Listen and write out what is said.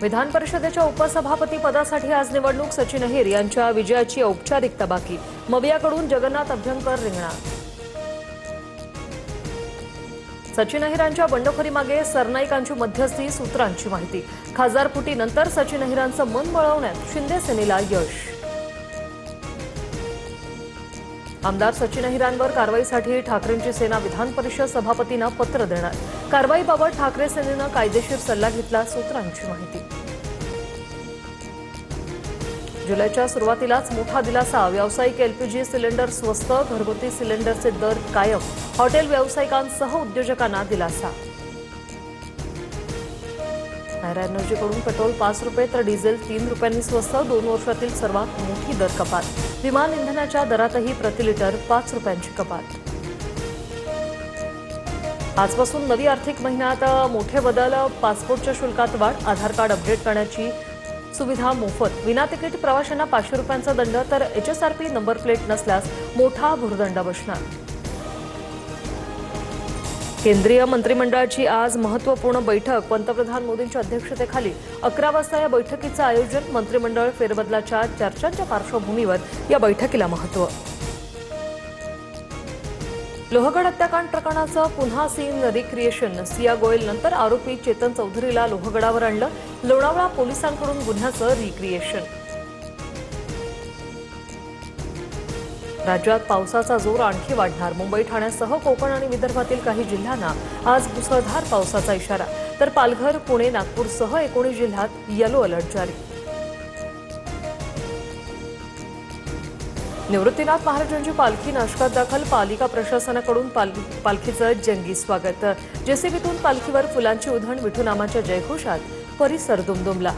विधान परिषदेच्या उपसभापती पदासाठी आज निवडणूक. सचिन अहिर यांच्या विजयाची औपचारिकता बाकी. मवियाकडून जगन्नाथ अभ्यंकर रिंगणार. सचिन अहिरांच्या बंडखोरीमागे सरनाईकांची मध्यस्थी. सूत्रांची माहिती. खासदार फुटीनंतर सचिन अहिरांचं मन वळवण्यात शिंदे सेनेला यश. आमदार सचिन अहिरांवर कारवाईसाठी ठाकरेंची सेना विधान परिषद सभापतींना पत्र देणार. कारवाईबाबत ठाकरे सेनेनं कायदेशीर सल्ला घेतला. सूत्रांची माहिती. जुलैच्या सुरुवातीलाच मोठा दिलासा. व्यावसायिक एलपीजी सिलेंडर स्वस्त. घरगुती सिलेंडरचे दर कायम. हॉटेल व्यावसायिकांसह उद्योजकांना दिलासा. नायरा एनर्जीकडून पेट्रोल 5 रुपये तर डिझेल 3 रुपयांनी स्वस्त. 2 वर्षातील सर्वात मोठी दर कपात. विमान इंधनाच्या दरातही प्रति लिटर 5 रुपयांची कपात. आजपासून नवी आर्थिक महिन्यात मोठे बदल. पासपोर्टच्या शुल्कात वाढ. आधार कार्ड अपडेट करण्याची सुविधा मोफत. विना तिकीट प्रवाशांना 500 रुपयांचा दंड तर एचएसआरपी नंबर प्लेट नसल्यास मोठा भुर्दंड बसणार. केंद्रीय मंत्रिमंडळाची आज महत्त्वपूर्ण बैठक. पंतप्रधान मोदींच्या अध्यक्षतेखाली 11 वाजता या बैठकीचं आयोजन. मंत्रिमंडळ फेरबदलाच्या चर्चांच्या पार्श्वभूमीवर या बैठकीला महत्त्व. लोहगड हत्याकांड प्रकरणाचं पुन्हा सीन रिक्रिएशन. सिया गोयल नंतर आरोपी चेतन चौधरीला लोहगडावर आणलं. लोणावळा पोलिसांकडून गुन्ह्याचं रिक्रिएशन. राज्यात पावसाचा जोर आणखी वाढणार. मुंबई ठाण्यासह कोकण आणि विदर्भातील काही जिल्ह्यांना आज मुसळधार पावसाचा इशारा. तर पालघर, पुणे, नागपूरसह 19 जिल्ह्यात येलो अलर्ट जारी. निवृत्तीनाथ महाराजांची पालखी नाशकात दाखल. पालिका प्रशासनाकडून पालखीचं जंगी स्वागत. जेसीबीतून पालखीवर फुलांची उधळण. विठूनामाच्या जयघोषात परिसर दुमदुमला.